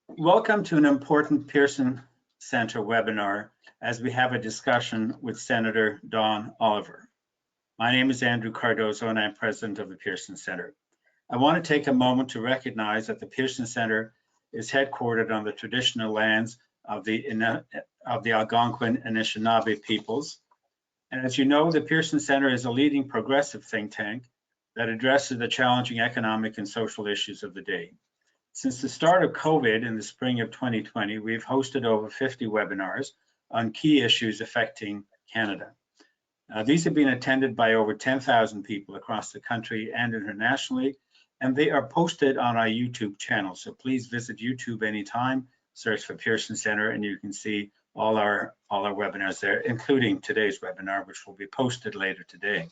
Welcome to an important Pearson Center webinar as we have a discussion with Senator Don Oliver. My name is Andrew Cardozo and I'm president of the Pearson Center. I want to take a moment to recognize that the Pearson Center is headquartered on the traditional lands of the Algonquin Anishinaabe peoples. And as you know, the Pearson Center is a leading progressive think tank that addresses the challenging economic and social issues of the day. Since the start of COVID in the spring of 2020, we've hosted over 50 webinars on key issues affecting Canada. These have been attended by over 10,000 people across the country and internationally, and they are posted on our YouTube channel. So please visit YouTube anytime, search for Pearson Center, and you can see all our webinars there, including today's webinar, which will be posted later today.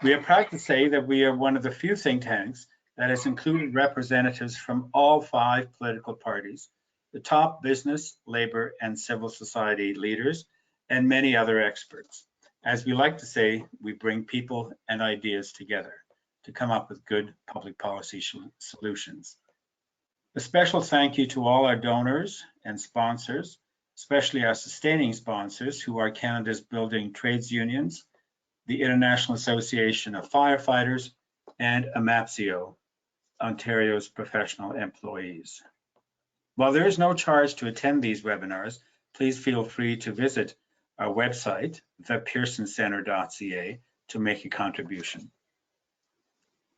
We are proud to say that we are one of the few think tanks that has included representatives from all 5 political parties, the top business, labor, and civil society leaders, and many other experts. As we like to say, we bring people and ideas together to come up with good public policy solutions. A special thank you to all our donors and sponsors, especially our sustaining sponsors, who are Canada's building trades unions, the International Association of Firefighters, and AMAPSIO, Ontario's professional employees. While there is no charge to attend these webinars, please feel free to visit our website, thepearsoncenter.ca, to make a contribution.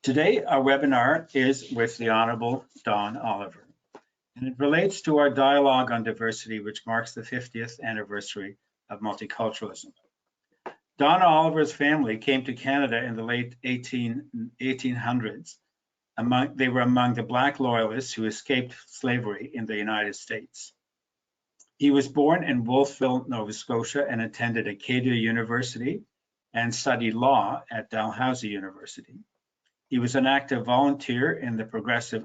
Today, our webinar is with the Honorable Don Oliver, and it relates to our dialogue on diversity, which marks the 50th anniversary of multiculturalism. Don Oliver's family came to Canada in the late 1800s. They were among the Black loyalists who escaped slavery in the United States. He was born in Wolfville, Nova Scotia, and attended Acadia University and studied law at Dalhousie University. He was an active volunteer in the Progressive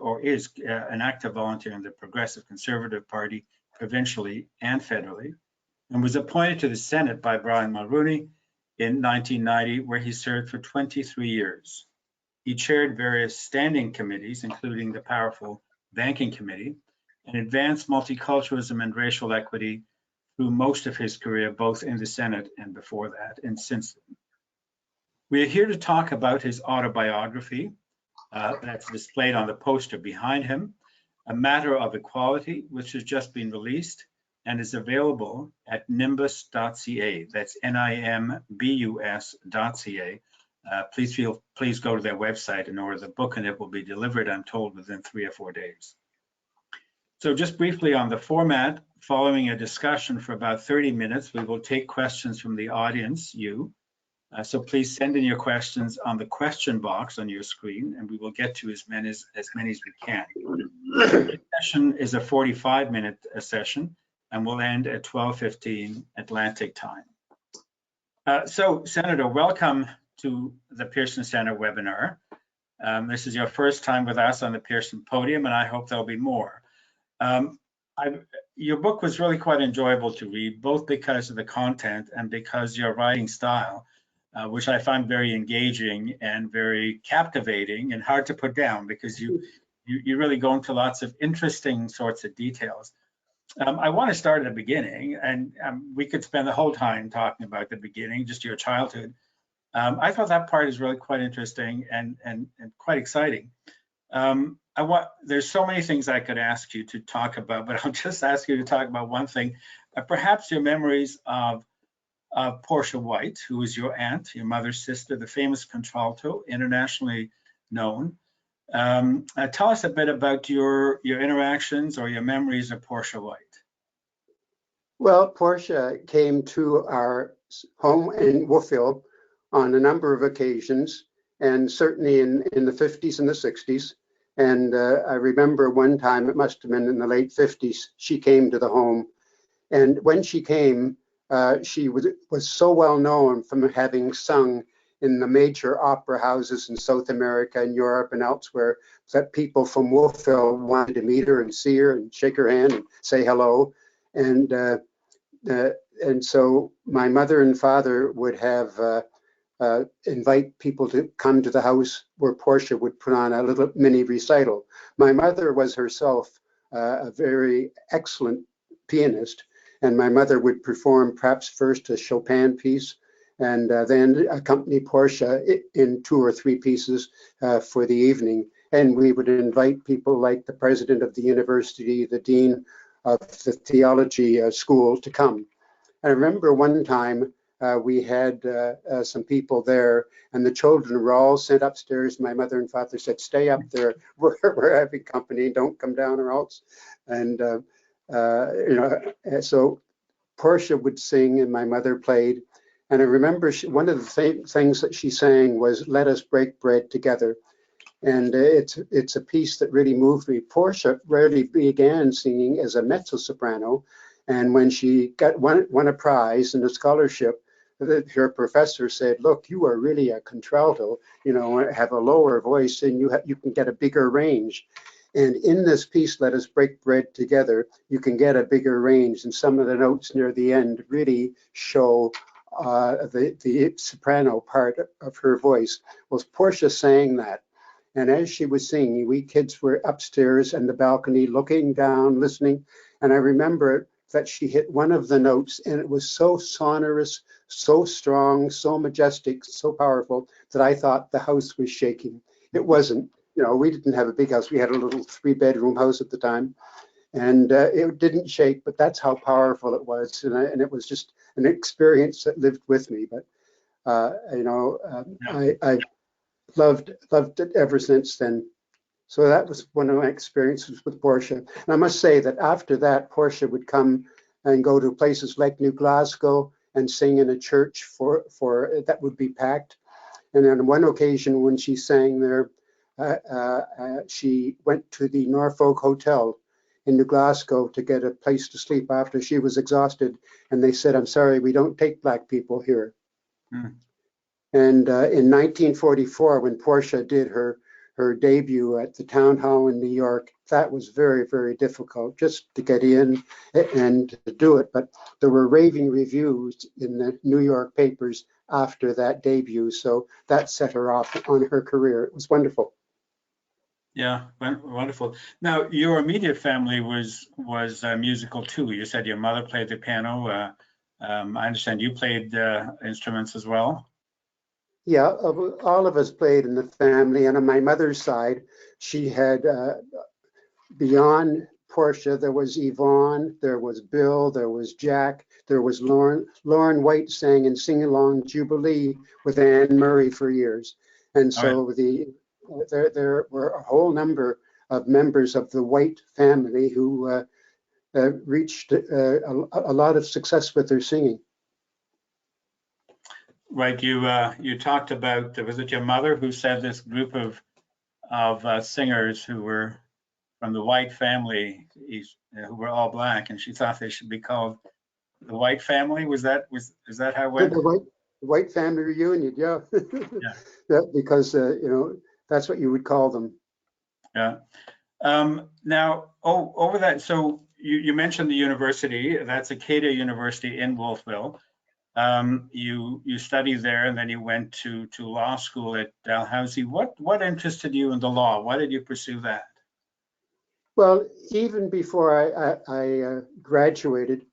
Conservative Party provincially and federally, and was appointed to the Senate by Brian Mulroney in 1990, where he served for 23 years. He chaired various standing committees, including the powerful Banking Committee, and advanced multiculturalism and racial equity through most of his career, both in the Senate and before that, and since then. We are here to talk about his autobiography that's displayed on the poster behind him, A Matter of Equality, which has just been released and is available at nimbus.ca. That's nimbus.ca. Please go to their website and order the book, and it will be delivered, I'm told, within 3 or 4 days. So just briefly on the format, following a discussion for about 30 minutes, we will take questions from the audience, you. So please send in your questions on the question box on your screen, and we will get to as many as we can. The session is a 45-minute session, and will end at 12:15 Atlantic time. So, Senator, welcome to the Pearson Center webinar. This is your first time with us on the Pearson podium, and I hope there'll be more. Your book was really quite enjoyable to read, both because of the content and because your writing style, which I find very engaging and very captivating and hard to put down, because you really go into lots of interesting sorts of details. I want to start at the beginning, and we could spend the whole time talking about the beginning, just your childhood. I thought that part is really quite interesting and quite exciting. There's so many things I could ask you to talk about, but I'll just ask you to talk about one thing, perhaps your memories of Porsha White, who was your aunt, your mother's sister, the famous contralto, internationally known. Tell us a bit about your interactions or your memories of Porsha White. Well, Porsha came to our home in Wolfville on a number of occasions, and certainly in the 50s and the 60s. And I remember one time, it must have been in the late 50s, she came to the home. And when she came, she was so well known from having sung in the major opera houses in South America and Europe and elsewhere, that people from Wolfville wanted to meet her and see her and shake her hand and say hello. And so my mother and father would have invite people to come to the house where Porsha would put on a little mini recital. My mother was herself a very excellent pianist, and my mother would perform perhaps first a Chopin piece and then accompany Porsha in 2 or 3 pieces for the evening. And we would invite people like the president of the university, the dean of the theology school to come. I remember one time we had some people there, and the children were all sent upstairs. My mother and father said, "Stay up there. We're having company. Don't come down or else." And so Porsha would sing, and my mother played. And I remember one of the things that she sang was "Let Us Break Bread Together." And it's a piece that really moved me. Porsha really began singing as a mezzo-soprano, and when she won a prize and a scholarship, her professor said, "Look, you are really a contralto. Have a lower voice, and you can get a bigger range." And in this piece, "Let Us Break Bread Together," you can get a bigger range, and some of the notes near the end really show the soprano part of her voice. Well, Porsha sang that. And as she was singing, we kids were upstairs in the balcony looking down, listening. And I remember that she hit one of the notes, and it was so sonorous, so strong, so majestic, so powerful that I thought the house was shaking. It wasn't. We didn't have a big house. We had a little 3-bedroom house at the time. And it didn't shake, but that's how powerful it was. And it was just an experience that lived with me. But, I loved it ever since then. So that was one of my experiences with Porsha. And I must say that after that, Porsha would come and go to places like New Glasgow and sing in a church for that would be packed. And on one occasion when she sang there, she went to the Norfolk Hotel in New Glasgow to get a place to sleep after she was exhausted. And they said, "I'm sorry, we don't take Black people here." Mm. And in 1944, when Porsha did her debut at the Town Hall in New York, that was very, very difficult just to get in and to do it. But there were raving reviews in the New York papers after that debut. So that set her off on her career. It was wonderful. Yeah, wonderful. Now, your immediate family was musical too. You said your mother played the piano. I understand you played instruments as well. Yeah, all of us played in the family, and on my mother's side, she had beyond Porsha, there was Yvonne, there was Bill, there was Jack, there was Lauren. Lauren White sang in Sing Along Jubilee with Anne Murray for years, and so there were a whole number of members of the White family who reached a lot of success with their singing. Right, you talked about, was it your mother who said this group of singers who were from the White family, who were all Black, and she thought they should be called the White family? Is that how it went? The White family reunion, yeah. Yeah. Yeah, because that's what you would call them. Yeah. Now, over that, so you mentioned the university. That's Acadia University in Wolfville. You studied there, and then you went to law school at Dalhousie. What interested you in the law? Why did you pursue that? Well, even before I graduated,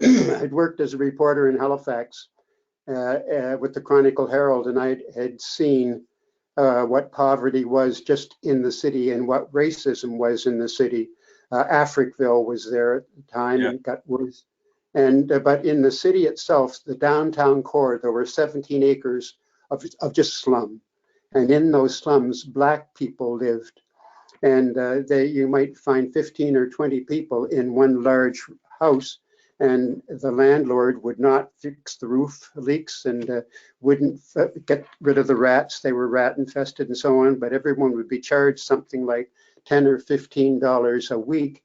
I'd worked as a reporter in Halifax with the Chronicle Herald, and I had seen what poverty was just in the city and what racism was in the city. Africville was there at the time, yeah. And got worse. And but in the city itself, the downtown core, there were 17 acres of just slum, and in those slums, Black people lived, and you might find 15 or 20 people in one large house, and the landlord would not fix the roof leaks and wouldn't get rid of the rats. They were rat infested and so on, but everyone would be charged something like $10 or $15 a week,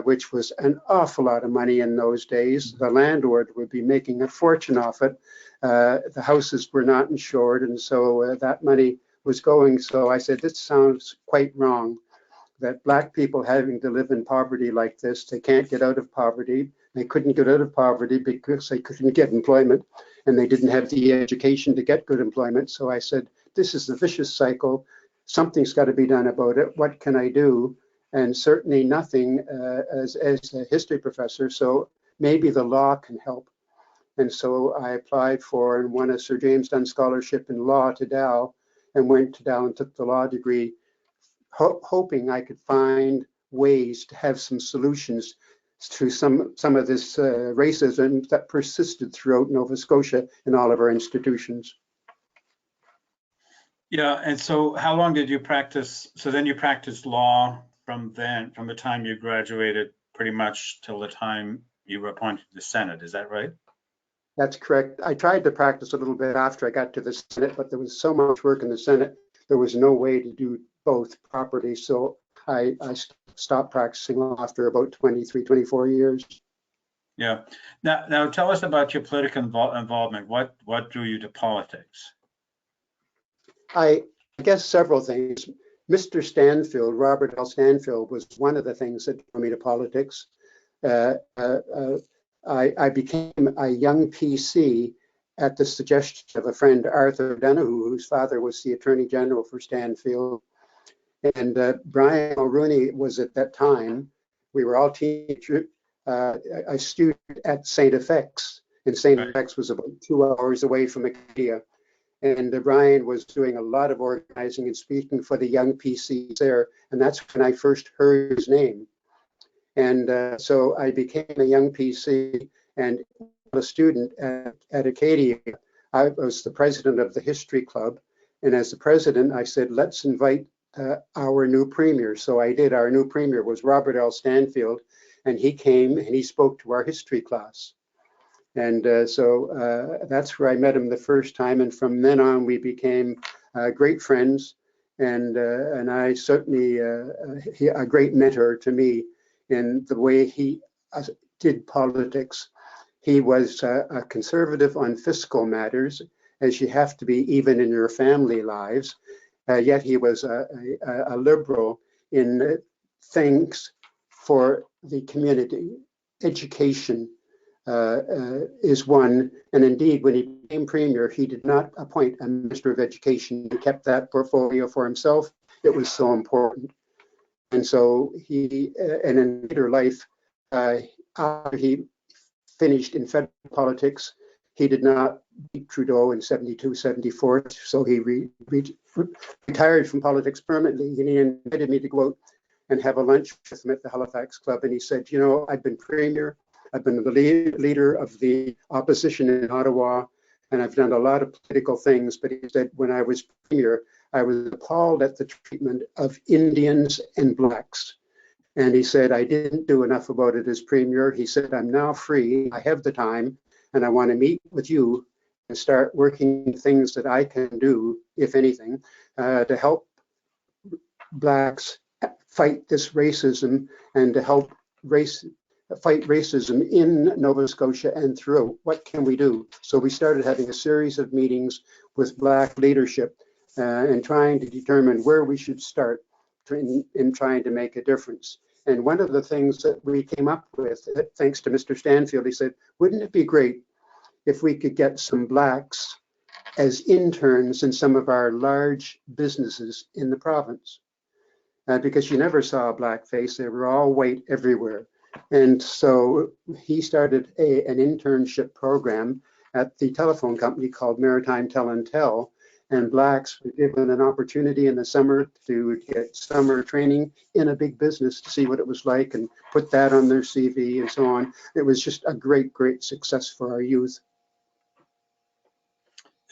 which was an awful lot of money in those days. The landlord would be making a fortune off it. The houses were not insured, and so that money was going. So I said, this sounds quite wrong, that Black people having to live in poverty like this, they can't get out of poverty. They couldn't get out of poverty because they couldn't get employment. and they didn't have the education to get good employment. So I said, this is the vicious cycle. Something's got to be done about it. What can I do? And certainly nothing as a history professor. So maybe the law can help. And so I applied for and won a Sir James Dunn Scholarship in Law to Dal, and went to Dal and took the law degree, hoping I could find ways to have some solutions to some of this racism that persisted throughout Nova Scotia in all of our institutions. Yeah, and so how long did you practice? So then you practiced law from the time you graduated, pretty much till the time you were appointed to the Senate, is that right? That's correct. I tried to practice a little bit after I got to the Senate, but there was so much work in the Senate, there was no way to do both properly. So I stopped practicing law after about 23, 24 years. Yeah. Now tell us about your political involvement. What drew you to politics? I guess several things. Mr. Stanfield, Robert L. Stanfield, was one of the things that drew me to politics. I became a young PC at the suggestion of a friend, Arthur Donoghue, whose father was the Attorney General for Stanfield. And Brian Mulrooney was at that time, we were all teenagers, a student at St. FX, and St. FX was about 2 hours away from Acadia. And Brian was doing a lot of organizing and speaking for the young PCs there. And that's when I first heard his name. And so I became a young PC and a student at Acadia. I was the president of the History Club. And as the president, I said, let's invite our new premier. So I did. Our new premier was Robert L. Stanfield, and he came and he spoke to our history class. And so that's where I met him the first time. And from then on, we became great friends. And I certainly, a great mentor to me in the way he did politics. He was a conservative on fiscal matters, as you have to be even in your family lives. Yet he was a liberal in things for the community. Education is one. And indeed, when he became premier, he did not appoint a minister of education. He kept that portfolio for himself. It was so important. And so he, and in later life, after he finished in federal politics, he did not beat Trudeau in 72, 74. So he retired from politics permanently. And he invited me to go out and have a lunch with him at the Halifax Club. And he said, you know, I've been premier, I've been the leader of the opposition in Ottawa, and I've done a lot of political things. But he said, when I was premier, I was appalled at the treatment of Indians and Blacks. And he said, I didn't do enough about it as premier. He said, I'm now free, I have the time, and I want to meet with you and start working things that I can do, if anything, to help Blacks fight this racism and to help fight racism in Nova Scotia and throughout. What can we do? So we started having a series of meetings with Black leadership and trying to determine where we should start in trying to make a difference. And one of the things that we came up with, thanks to Mr. Stanfield, he said, wouldn't it be great if we could get some Blacks as interns in some of our large businesses in the province? Because you never saw a Black face, they were all white everywhere. And so he started an internship program at the telephone company called Maritime Tel and Tel, and Blacks were given an opportunity in the summer to get summer training in a big business to see what it was like and put that on their CV and so on. It was just a great, great success for our youth.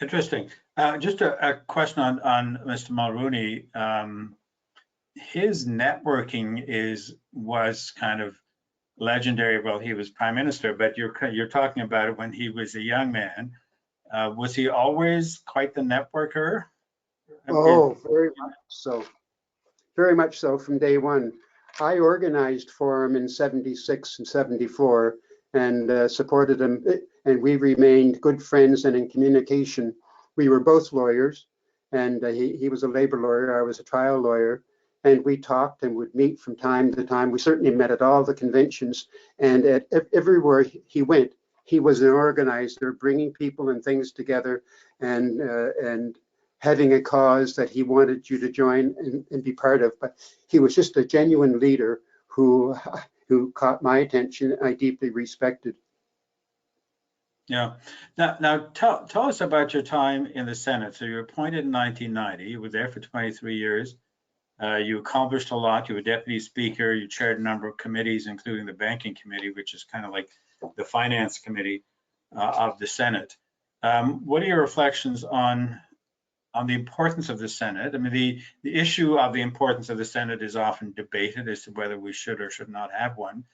Interesting. Just a question on Mr. Mulrooney. His networking was kind of legendary while he was prime minister, but you're talking about it when he was a young man. Was he always quite the networker? Oh, very much so. Very much so from day one. I organized for him in 76 and 74 and supported him, and we remained good friends and in communication. We were both lawyers, and he was a labor lawyer, I was a trial lawyer, and we talked and would meet from time to time. We certainly met at all the conventions, and at everywhere he went, he was an organizer, bringing people and things together, and having a cause that he wanted you to join and be part of. But he was just a genuine leader who caught my attention. I deeply respected. Yeah. Now tell us about your time in the Senate. So you were appointed in 1990. You were there for 23 years. You accomplished a lot. You were deputy speaker. You chaired a number of committees, including the banking committee, which is kind of like the finance committee of the Senate. What are your reflections on the importance of the Senate? I mean, the issue of the importance of the Senate is often debated as to whether we should or should not have one.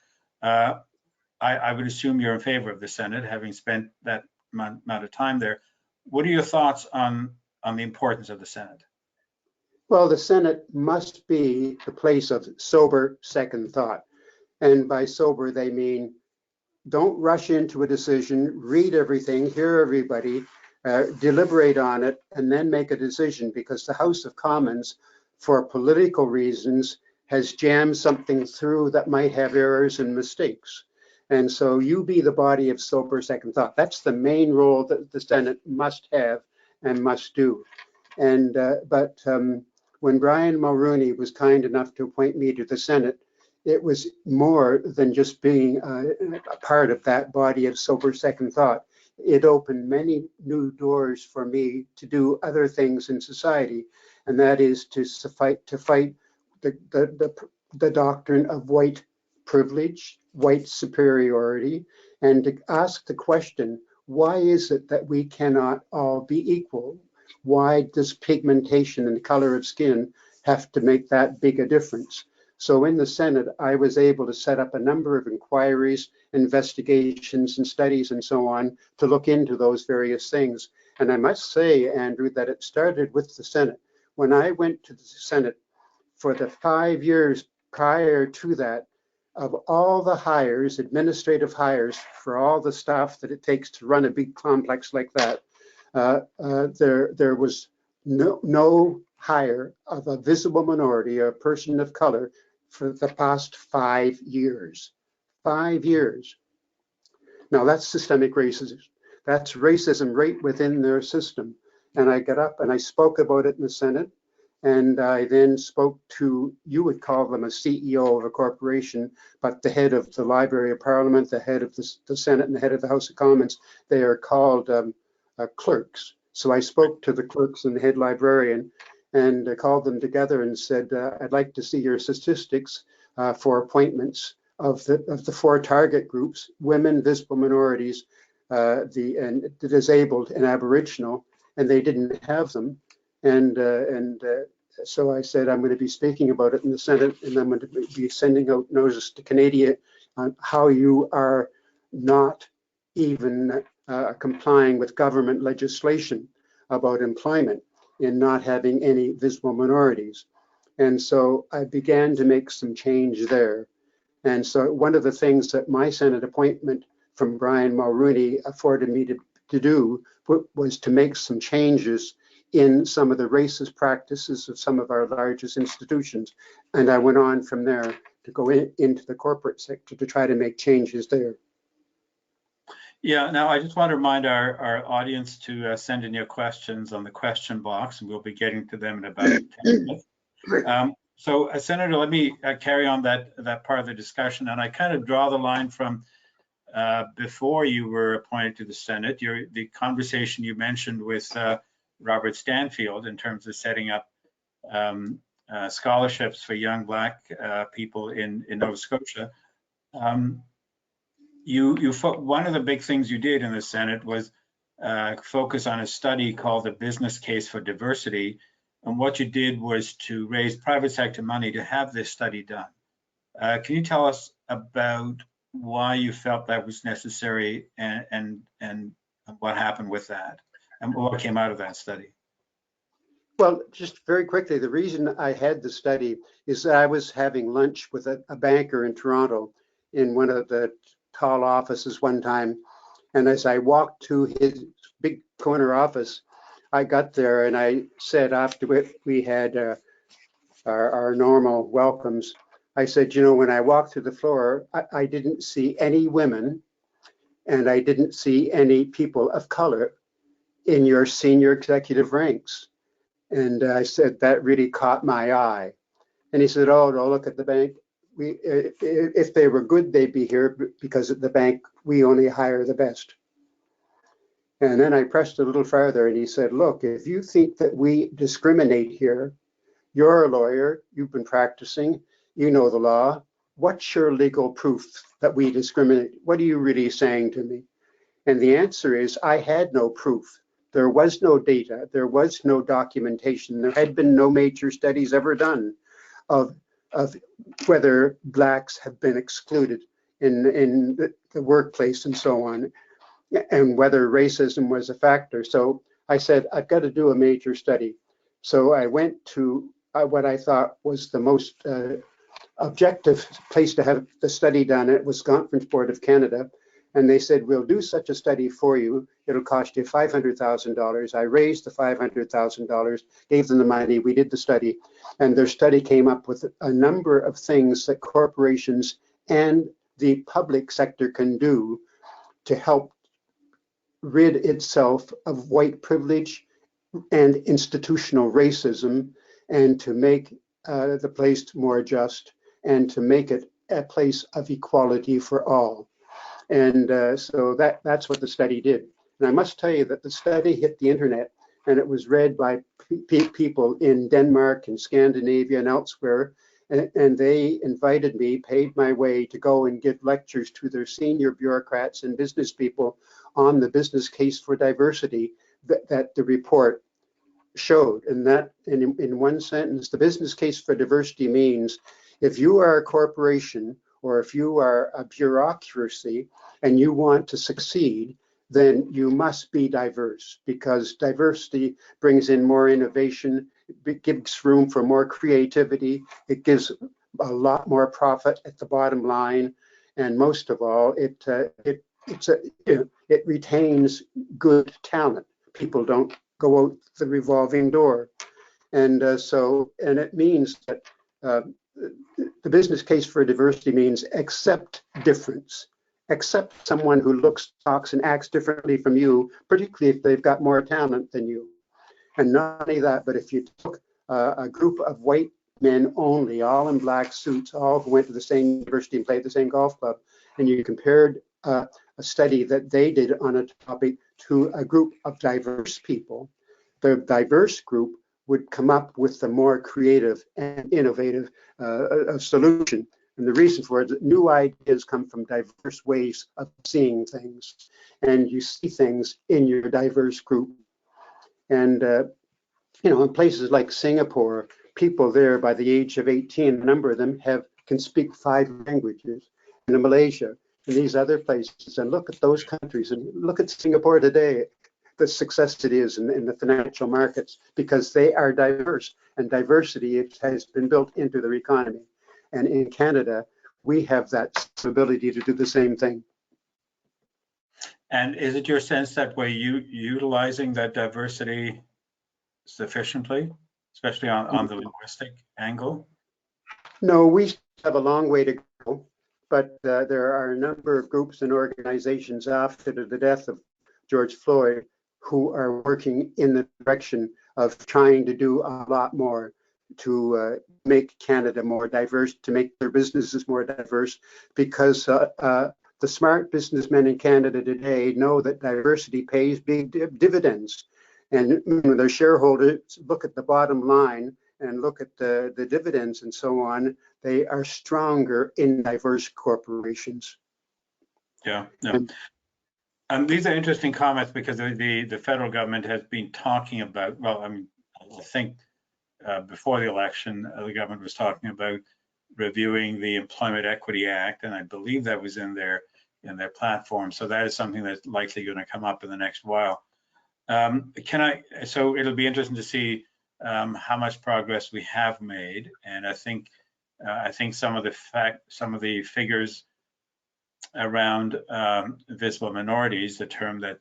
I would assume you're in favor of the Senate, having spent that amount of time there. What are your thoughts on the importance of the Senate? Well, the Senate must be the place of sober second thought. And by sober, they mean don't rush into a decision, read everything, hear everybody, deliberate on it, and then make a decision, because the House of Commons, for political reasons, has jammed something through that might have errors and mistakes. And so you be the body of sober second thought. That's the main role that the Senate must have and must do. And but when Brian Mulroney was kind enough to appoint me to the Senate, it was more than just being a part of that body of sober second thought. It opened many new doors for me to do other things in society, and that is to fight the doctrine of white privilege, white superiority, and to ask the question, why is it that we cannot all be equal? Why does pigmentation and color of skin have to make that big a difference? So in the Senate, I was able to set up a number of inquiries, investigations, and studies and so on to look into those various things. And I must say, Andrew, that it started with the Senate. When I went to the Senate for the 5 years prior to that, of all the hires, administrative hires for all the staff that it takes to run a big complex like that, there was no hire of a visible minority or a person of color for the past 5 years. 5 years. Now that's systemic racism. That's racism right within their system. And I got up and I spoke about it in the Senate. And I then spoke to, you would call them a CEO of a corporation, but the head of the Library of Parliament, the head of the Senate, and the head of the House of Commons, they are called clerks. So I spoke to the clerks and the head librarian and called them together and said, I'd like to see your statistics for appointments of the 4 target groups: women, visible minorities, the disabled, and Aboriginal, and they didn't have them. So I said, I'm going to be speaking about it in the Senate, and I'm going to be sending out notice to Canada on how you are not even complying with government legislation about employment in not having any visible minorities. And so I began to make some change there. And so one of the things that my Senate appointment from Brian Mulroney afforded me to do was to make some changes in some of the racist practices of some of our largest institutions. And I went on from there to go into the corporate sector to try to make changes there. Yeah, now I just want to remind our audience to send in your questions on the question box, and we'll be getting to them in about 10 minutes. So Senator, let me carry on that part of the discussion. And I kind of draw the line from before you were appointed to the Senate, the conversation you mentioned with Robert Stanfield in terms of setting up scholarships for young Black people in Nova Scotia. One of the big things you did in the Senate was focus on a study called the Business Case for Diversity. And what you did was to raise private sector money to have this study done. Can you tell us about why you felt that was necessary and what happened with that and what came out of that study? Well, just very quickly, the reason I had the study is that I was having lunch with a banker in Toronto in one of the tall offices one time. And as I walked to his big corner office, I got there and I said, after we had our normal welcomes, I said, you know, when I walked through the floor, I didn't see any women and I didn't see any people of color in your senior executive ranks. And I said, that really caught my eye. And he said, oh, no, look at the bank. If they were good, they'd be here, because at the bank, we only hire the best. And then I pressed a little farther, and he said, look, if you think that we discriminate here, you're a lawyer, you've been practicing, you know the law. What's your legal proof that we discriminate? What are you really saying to me? And the answer is, I had no proof. There was no data. There was no documentation. There had been no major studies ever done of whether blacks have been excluded in the workplace and so on, and whether racism was a factor. So I said, I've got to do a major study. So I went to what I thought was the most objective place to have the study done at Wisconsin Board of Canada. And they said, we'll do such a study for you. It'll cost you $500,000. I raised the $500,000, gave them the money. We did the study. And their study came up with a number of things that corporations and the public sector can do to help rid itself of white privilege and institutional racism, and to make the place more just, and to make it a place of equality for all. And so that's what the study did. And I must tell you that the study hit the internet, and it was read by people in Denmark and Scandinavia and elsewhere. And they invited me, paid my way to go and give lectures to their senior bureaucrats and business people on the business case for diversity that the report showed. And that, in one sentence, the business case for diversity means if you are a corporation or if you are a bureaucracy and you want to succeed, then you must be diverse, because diversity brings in more innovation, it gives room for more creativity, it gives a lot more profit at the bottom line, and most of all, it retains good talent. People don't go out the revolving door. And and it means that the business case for diversity means accept difference, accept someone who looks, talks, and acts differently from you, particularly if they've got more talent than you. And not only that, but if you took a group of white men only, all in black suits, all who went to the same university and played the same golf club, and you compared a study that they did on a topic to a group of diverse people, the diverse group would come up with the more creative and innovative solution. And the reason for it is that new ideas come from diverse ways of seeing things, and you see things in your diverse group. And in places like Singapore, people there by the age of 18, a number of them can speak 5 languages. And in Malaysia and these other places, and look at those countries, and look at Singapore today, the success it is in the financial markets, because they are diverse, and diversity has been built into their economy. And in Canada, we have that ability to do the same thing. And is it your sense that we're utilizing that diversity sufficiently, especially on the linguistic angle? No, we have a long way to go, but there are a number of groups and organizations after the death of George Floyd who are working in the direction of trying to do a lot more to make Canada more diverse, to make their businesses more diverse, because the smart businessmen in Canada today know that diversity pays big dividends. And when their shareholders look at the bottom line and look at the dividends and so on, they are stronger in diverse corporations. Yeah. These are interesting comments, because the federal government has been talking about, well, I mean, I think before the election, the government was talking about reviewing the Employment Equity Act, and I believe that was in their platform. So that is something that's likely going to come up in the next while. So it'll be interesting to see how much progress we have made, and I think some of the figures around visible minorities, the term that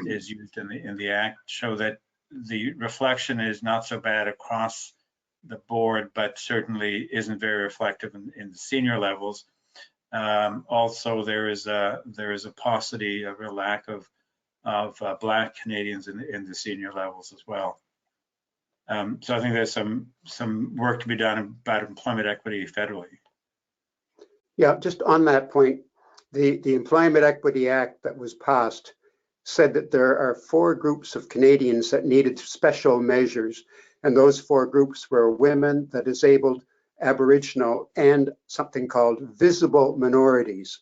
is used in the act, show that the reflection is not so bad across the board, but certainly isn't very reflective in the senior levels. Also, there is a paucity of a lack of Black Canadians in the senior levels as well. So I think there's some work to be done about employment equity federally. Yeah, just on that point, the Employment Equity Act that was passed said that there are 4 groups of Canadians that needed special measures. And those 4 groups were women, the disabled, Aboriginal, and something called visible minorities.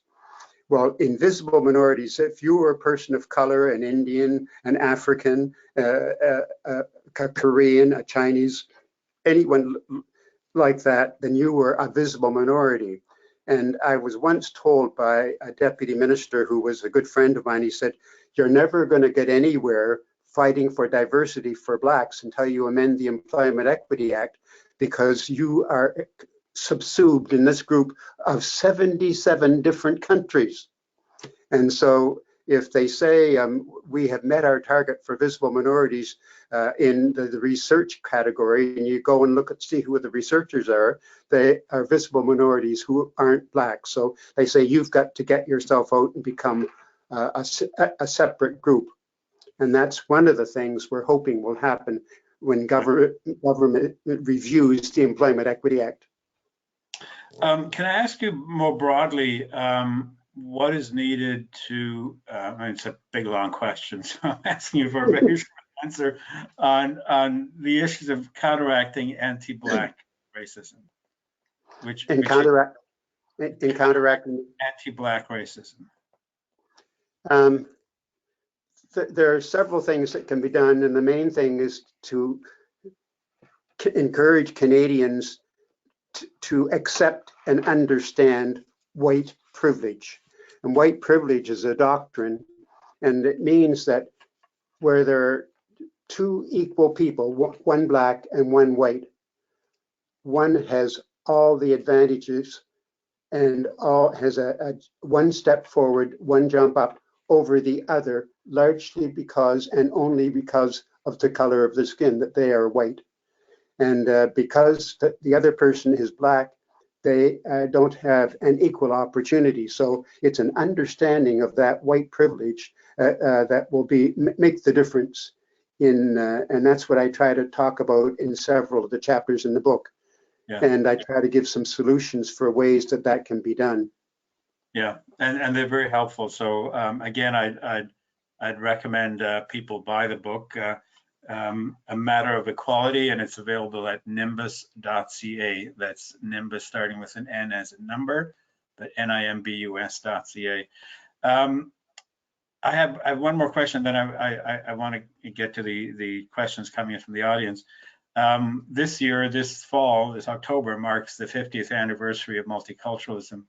Well, invisible minorities, if you were a person of color, an Indian, an African, a Korean, a Chinese, anyone like that, then you were a visible minority. And I was once told by a deputy minister who was a good friend of mine, he said, you're never going to get anywhere fighting for diversity for Blacks until you amend the Employment Equity Act, because you are subsumed in this group of 77 different countries. And so if they say we have met our target for visible minorities in the research category, and you go and look at see who the researchers are, they are visible minorities who aren't Black. So they say you've got to get yourself out and become a separate group. And that's one of the things we're hoping will happen when government reviews the Employment Equity Act. Can I ask you more broadly, what is needed to, I mean, it's a big, long question, so I'm asking you for a very short answer on the issues of counteracting anti-Black racism, counteracting anti-Black racism. There are several things that can be done, and the main thing is to encourage Canadians to accept and understand white privilege. And white privilege is a doctrine, and it means that where there are 2 equal people, one Black and one white, one has all the advantages and all has a one step forward, one jump up over the other, largely because and only because of the color of the skin, that they are white. And because the other person is Black, they don't have an equal opportunity. So it's an understanding of that white privilege that will make the difference in, and that's what I try to talk about in several of the chapters in the book. Yeah. And I try to give some solutions for ways that can be done. Yeah, and they're very helpful. So again, I'd recommend people buy the book, A Matter of Equality, and it's available at nimbus.ca. That's Nimbus starting with an N as a number, but nimbus.ca. I have one more question, then I want to get to the questions coming in from the audience. This year, this fall, this October, marks the 50th anniversary of multiculturalism.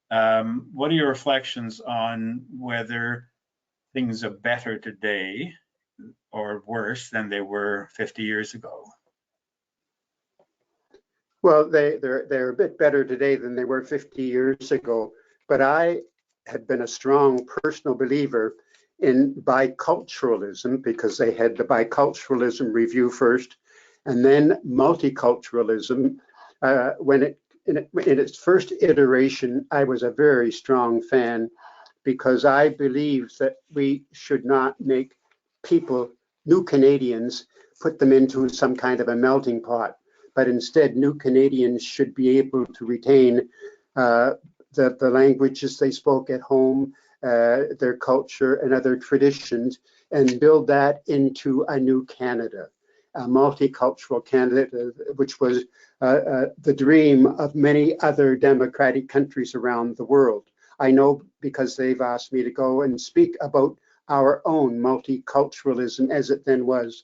What are your reflections on whether things are better today or worse than they were 50 years ago? Well, they're a bit better today than they were 50 years ago, but I had been a strong personal believer in biculturalism, because they had the biculturalism review first, and then multiculturalism. When in its first iteration, I was a very strong fan, because I believed that we should not make people, new Canadians, put them into some kind of a melting pot, but instead new Canadians should be able to retain the languages they spoke at home, their culture and other traditions, and build that into a new Canada, a multicultural Canada, which was the dream of many other democratic countries around the world. I know because they've asked me to go and speak about our own multiculturalism as it then was.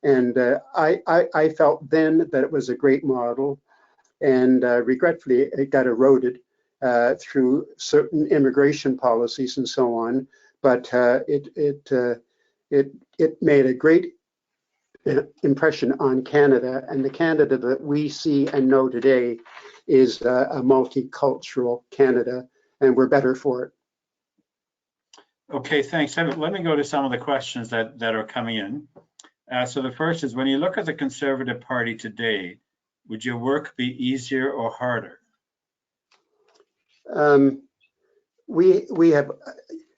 And I felt then that it was a great model, and regretfully it got eroded through certain immigration policies and so on. But it made a great impression on Canada, and the Canada that we see and know today is a multicultural Canada, and we're better for it. Okay, thanks. Let me go to some of the questions that are coming in. So the first is, when you look at the Conservative Party today, would your work be easier or harder? We have,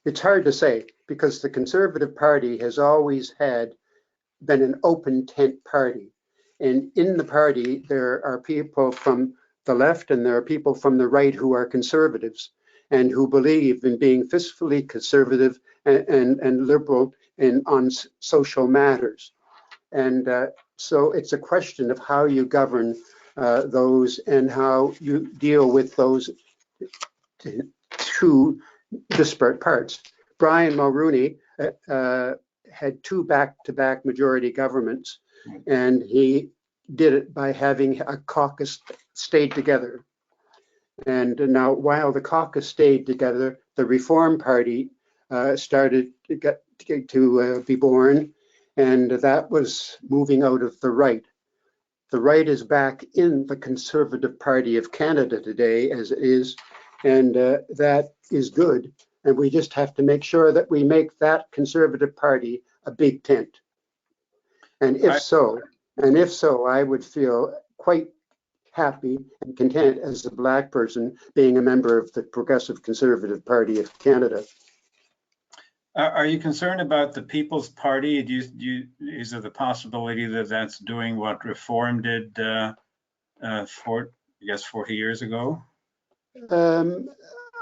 it's hard to say because the Conservative Party has always been an open tent party. And in the party, there are people from the left and there are people from the right who are conservatives and who believe in being fiscally conservative and liberal on social matters. And so it's a question of how you govern those and how you deal with those two disparate parts. Brian Mulroney had two back-to-back majority governments, and he did it by having a caucus stayed together. And now, while the caucus stayed together, the Reform Party started to be born, and that was moving out of the right. The right is back in the Conservative Party of Canada today, as it is, and that is good. And we just have to make sure that we make that Conservative Party a big tent. And if so, I would feel quite happy and content as a Black person being a member of the Progressive Conservative Party of Canada. Are you concerned about the People's Party? Is there the possibility that that's doing what Reform did 40 years ago?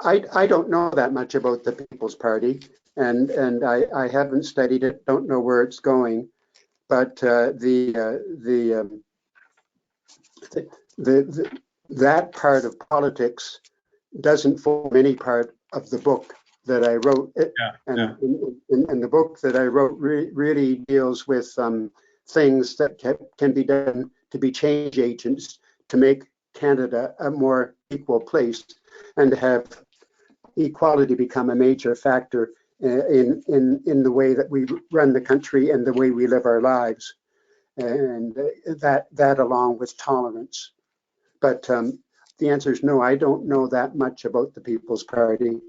I don't know that much about the People's Party, and I haven't studied it. Don't know where it's going, but that part of politics doesn't form any part of the book that I wrote. And the book that I wrote really deals with things that can be done to be change agents to make Canada a more equal place and to have equality become a major factor in the way that we run the country and the way we live our lives, and that along with tolerance. But the answer is no. I don't know that much about the People's Party.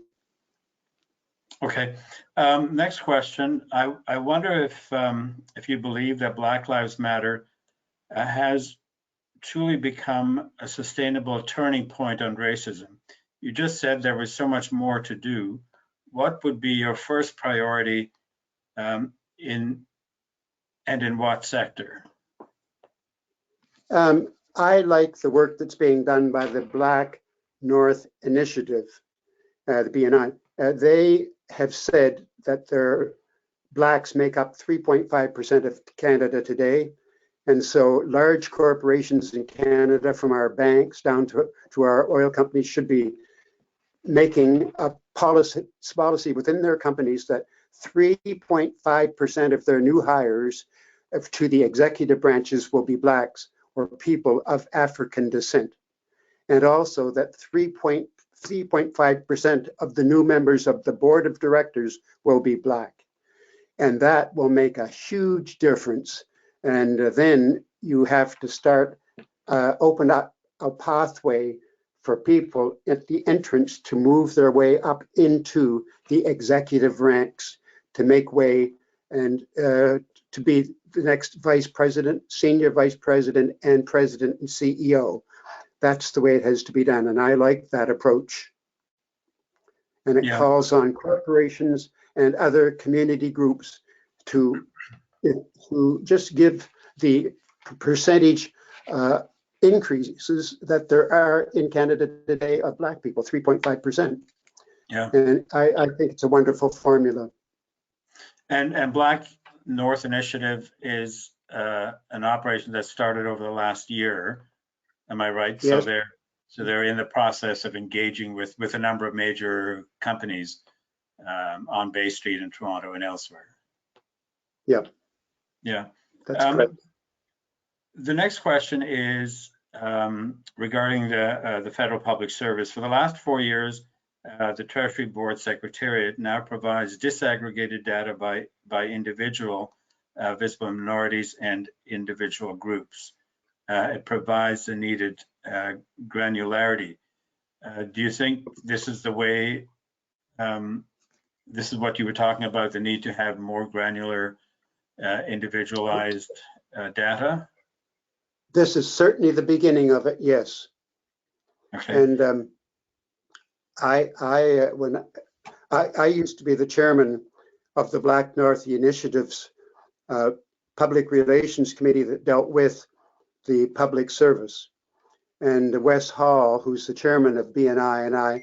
Okay. Next question. I wonder if you believe that Black Lives Matter has truly become a sustainable turning point on racism. You just said there was so much more to do. What would be your first priority in what sector? I like the work that's being done by the Black North Initiative, the BNI. They have said that their Blacks make up 3.5% of Canada today. And so large corporations in Canada, from our banks down to our oil companies, should be making a policy within their companies that 3.5% of their new hires to the executive branches will be Blacks or people of African descent. And also that 3.5% of the new members of the board of directors will be Black. And that will make a huge difference. And then you have to start open up a pathway for people at the entrance to move their way up into the executive ranks, to make way and to be the next vice president, senior vice president, and president and CEO. That's the way it has to be done. And I like that approach. And it calls on corporations and other community groups to just give the percentage increases that there are in Canada today of Black people, 3.5%. Yeah. And I think it's a wonderful formula. And Black North Initiative is an operation that started over the last year. Am I right? Yes. So they're in the process of engaging with a number of major companies on Bay Street in Toronto and elsewhere. Yeah. Yeah. That's correct. The next question is regarding the Federal Public Service. For the last 4 years, the Treasury Board Secretariat now provides disaggregated data by individual visible minorities and individual groups. It provides the needed granularity. Do you think this is the way, this is what you were talking about, the need to have more granular, individualized data? This is certainly the beginning of it, yes. Okay. And I used to be the chairman of the Black North Initiative's public relations committee that dealt with the public service. And Wes Hall, who's the chairman of BNI, and I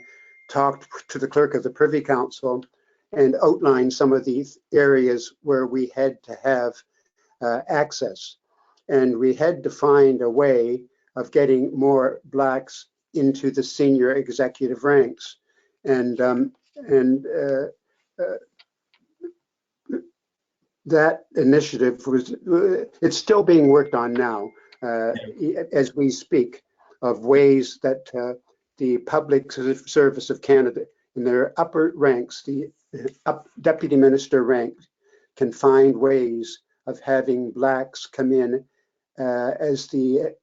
talked to the clerk of the Privy Council and outlined some of these areas where we had to have access. And we had to find a way of getting more Blacks into the senior executive ranks. And that initiative it's still being worked on now as we speak, of ways that the public service of Canada in their upper ranks, the deputy minister rank, can find ways of having Blacks come in as the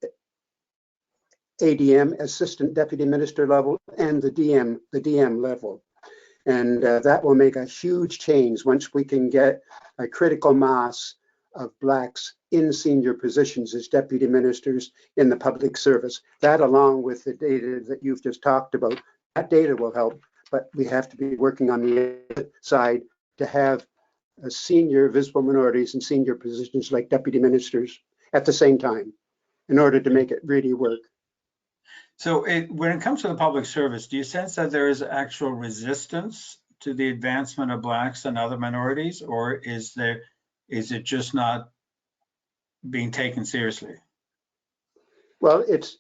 ADM, assistant deputy minister level, and the DM level. And that will make a huge change once we can get a critical mass of Blacks in senior positions as deputy ministers in the public service. That, along with the data that you've just talked about, that data will help, but we have to be working on the side to have senior visible minorities in senior positions like deputy ministers at the same time in order to make it really work. So when it comes to the public service, do you sense that there is actual resistance to the advancement of Blacks and other minorities, or is it just not being taken seriously? Well, it's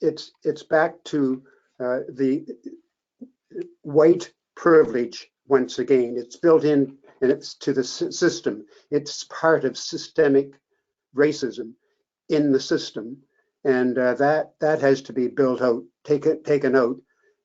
back to the white privilege once again. It's built in, and it's to the system. It's part of systemic racism in the system, and that has to be built out, taken out,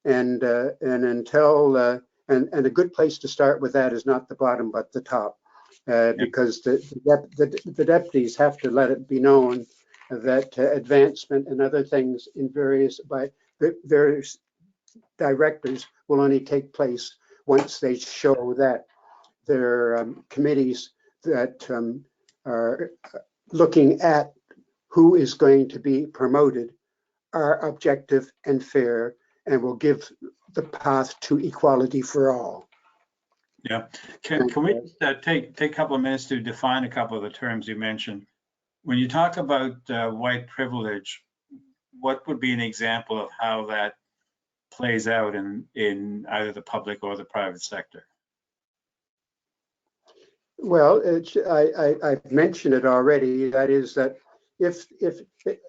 and until and a good place to start with that is not the bottom but the top, because the deputies have to let it be known that advancement and other things in various directors will only take place once they show that their committees that are looking at who is going to be promoted are objective and fair and will give the path to equality for all. Yeah. Can we take a couple of minutes to define a couple of the terms you mentioned? When you talk about white privilege, what would be an example of how that plays out in either the public or the private sector? Well, I've mentioned it already. That is that if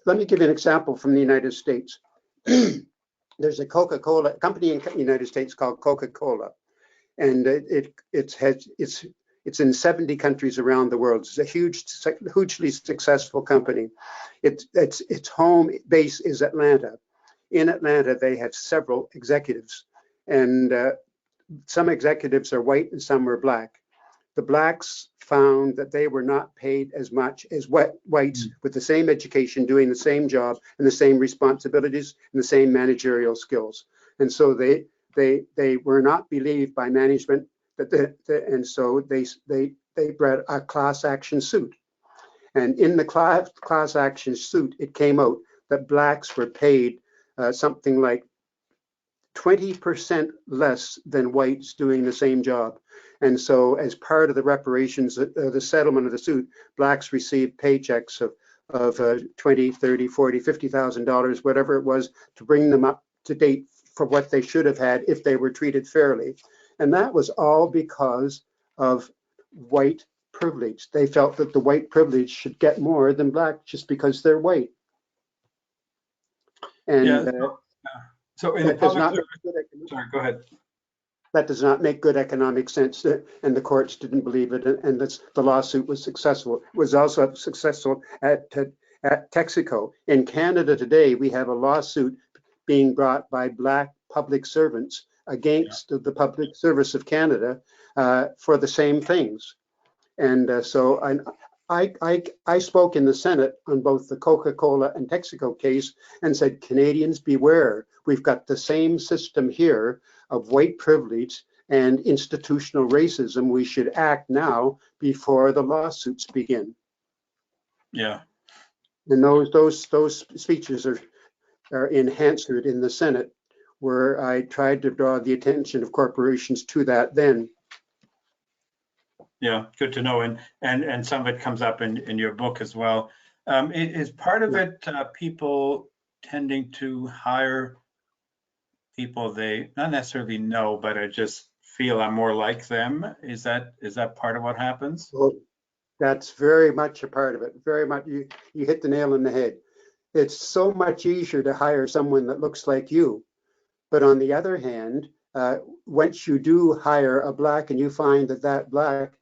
let me give you an example from the United States. There's a Coca-Cola company in the United States called Coca-Cola, and it's in 70 countries around the world. It's a hugely successful company. Its home base is Atlanta. In Atlanta, they have several executives, and some executives are white and some are Black. The Blacks found that they were not paid as much as whites with the same education, doing the same job and the same responsibilities and the same managerial skills. And so they were not believed by management, and so they brought a class action suit. And in the class action suit, it came out that Blacks were paid something like 20% less than whites doing the same job. And so as part of the reparations, the settlement of the suit, Blacks received paychecks of $20, $30, $40, $50,000, whatever it was, to bring them up to date for what they should have had if they were treated fairly. And that was all because of white privilege. They felt that the white privilege should get more than Black just because they're white. And so in the public sorry, go ahead. That does not make good economic sense, and the courts didn't believe it, and the lawsuit was successful. It was also successful at Texaco. In Canada today, we have a lawsuit being brought by Black public servants against the Public Service of Canada for the same things. And so I spoke in the Senate on both the Coca-Cola and Texaco case and said, Canadians, beware. We've got the same system here of white privilege and institutional racism. We should act now before the lawsuits begin. Yeah. And those speeches are in Hansard in the Senate, where I tried to draw the attention of corporations to that then. Yeah, good to know. And some of it comes up in your book as well. Is part of it people tending to hire people they not necessarily know, but I just feel I'm more like them? Is that part of what happens? Well, that's very much a part of it. Very much, you hit the nail on the head. It's so much easier to hire someone that looks like you. But on the other hand, once you do hire a black and you find that that black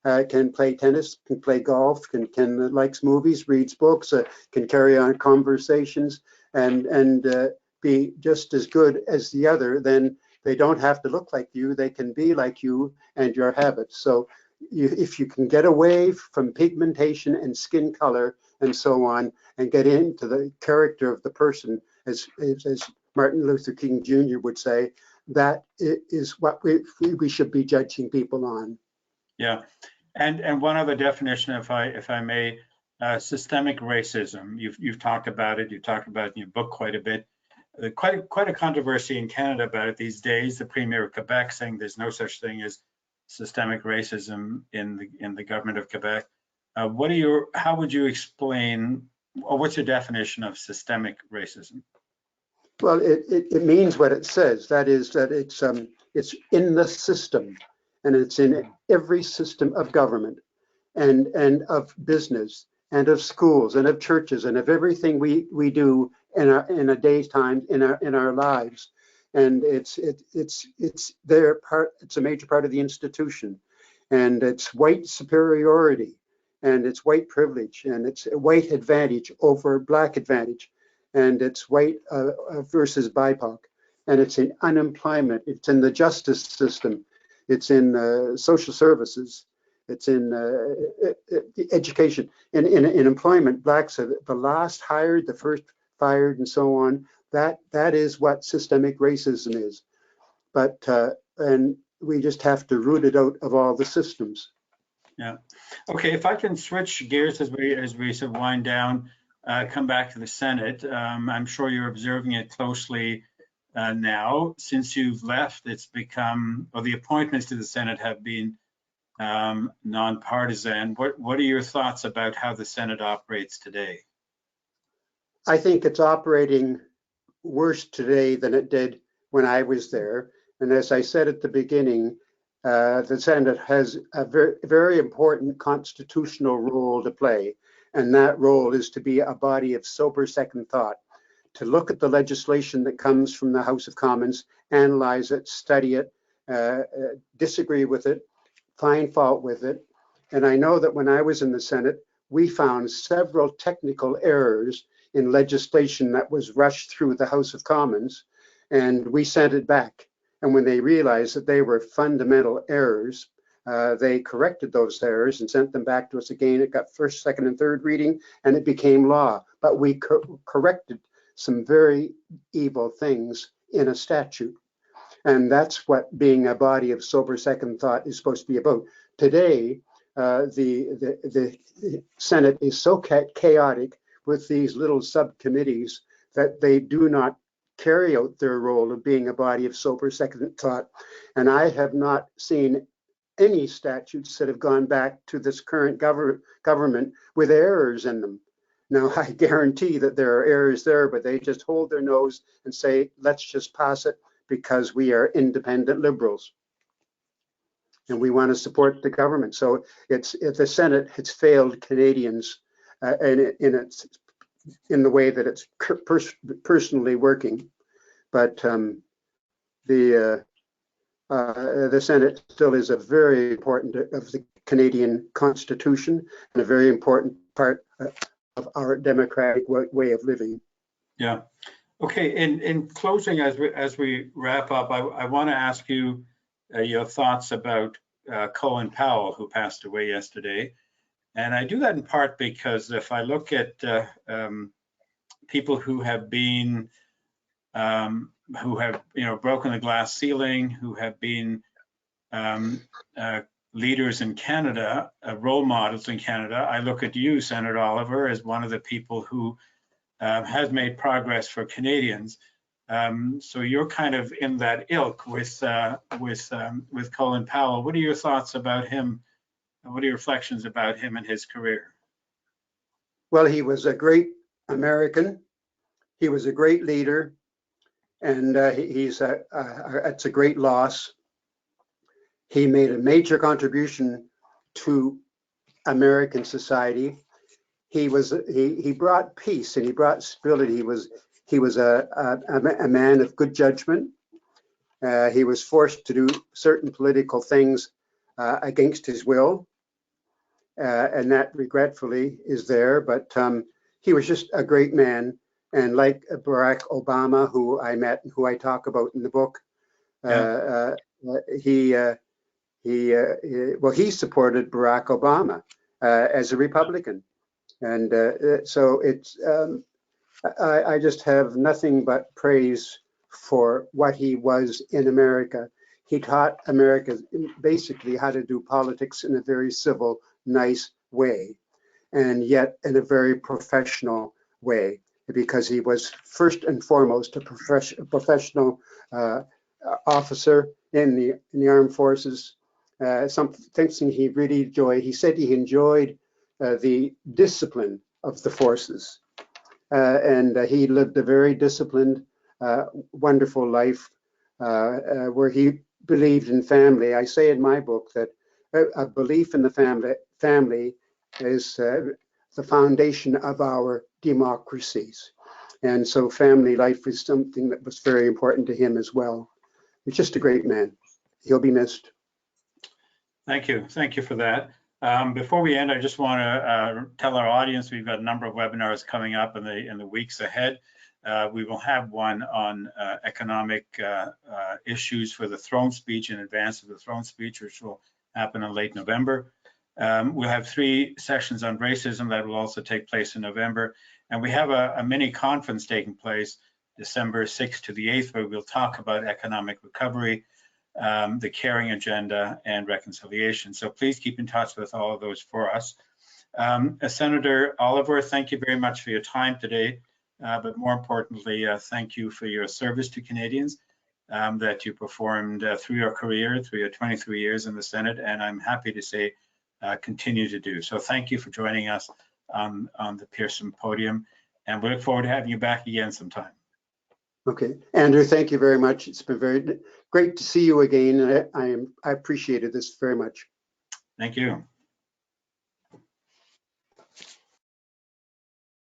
can play tennis, can play golf, can likes movies, reads books, can carry on conversations, and be just as good as the other, then they don't have to look like you. They can be like you and your habits. So if you can get away from pigmentation and skin color and so on, and get into the character of the person, as Martin Luther King Jr. would say, that is what we should be judging people on. Yeah, and one other definition, if I may, systemic racism. You've talked about it. You talked about it in your book quite a bit. Quite a controversy in Canada about it these days. The Premier of Quebec saying there's no such thing as systemic racism in the government of Quebec. How would you explain, or what's your definition of systemic racism? Well, it means what it says. That is that it's in the system, and it's in every system of government and of business and of schools and of churches and of everything we do in a day's time in our lives. And it's their part. It's a major part of the institution, and it's white superiority, and it's white privilege, and it's white advantage over black advantage, and it's white versus BIPOC, and it's in unemployment, it's in the justice system, it's in social services, it's in education, in employment. Blacks are the last hired, the first fired, and so on. That is what systemic racism is. But and we just have to root it out of all the systems. Yeah. Okay. If I can switch gears as we sort of wind down, come back to the Senate. I'm sure you're observing it closely now. Since you've left, it's become, or the appointments to the Senate have been nonpartisan. What are your thoughts about how the Senate operates today? I think it's operating worse today than it did when I was there. And as I said at the beginning, the Senate has a very, very important constitutional role to play. And that role is to be a body of sober second thought, to look at the legislation that comes from the House of Commons, analyze it, study it, disagree with it, find fault with it. And I know that when I was in the Senate, we found several technical errors in legislation that was rushed through the House of Commons, and we sent it back. And when they realized that they were fundamental errors, they corrected those errors and sent them back to us again. It got first, second, and third reading, and it became law. But we corrected some very evil things in a statute. And that's what being a body of sober second thought is supposed to be about. Today, the Senate is so chaotic with these little subcommittees that they do not carry out their role of being a body of sober second thought. And I have not seen any statutes that have gone back to this current government with errors in them. Now, I guarantee that there are errors there, but they just hold their nose and say, let's just pass it because we are independent liberals and we want to support the government. So it's the Senate has failed Canadians in the way that it's personally working. But the Senate still is a very important of the Canadian Constitution and a very important part of our democratic way of living. Yeah. Okay. In closing, as we wrap up, I want to ask you your thoughts about Colin Powell, who passed away yesterday. And I do that in part because if I look at people who have been, who have broken the glass ceiling, who have been leaders in Canada, role models in Canada, I look at you, Senator Oliver, as one of the people who has made progress for Canadians. So you're kind of in that ilk with Colin Powell. What are your thoughts about him? What are your reflections about him and his career? Well, he was a great American. He was a great leader, and it's a great loss. He made a major contribution to American society. He brought peace and he brought stability. He was a man of good judgment. He was forced to do certain political things against his will, and that regretfully is there. But he was just a great man. And like Barack Obama, who I met, who I talk about in the book, he supported Barack Obama as a Republican, and so I just have nothing but praise for what he was in America. He taught America basically how to do politics in a very civil, nice way, and yet in a very professional way, because he was first and foremost a professional officer in the armed forces. Something he really enjoyed. He said he enjoyed the discipline of the forces, and he lived a very disciplined, wonderful life where he believed in family. I say in my book that a belief in the family is the foundation of our democracies, and so family life is something that was very important to him as well. He's just a great man. He'll be missed. Thank you for that. Before we end, I just want to tell our audience we've got a number of webinars coming up in the weeks ahead. We will have one on economic issues for the throne speech in advance of the throne speech, which will happen in late November. We'll have 3 sessions on racism that will also take place in November. And we have a mini conference taking place December 6th to the 8th, where we'll talk about economic recovery, the caring agenda, and reconciliation. So please keep in touch with all of those for us. Senator Oliver, thank you very much for your time today. But more importantly, thank you for your service to Canadians that you performed through your career, through your 23 years in the Senate, and I'm happy to say continue to do. So thank you for joining us on the Pearson podium, and we look forward to having you back again sometime. Okay, Andrew, thank you very much. It's been very great to see you again. I appreciated this very much. Thank you.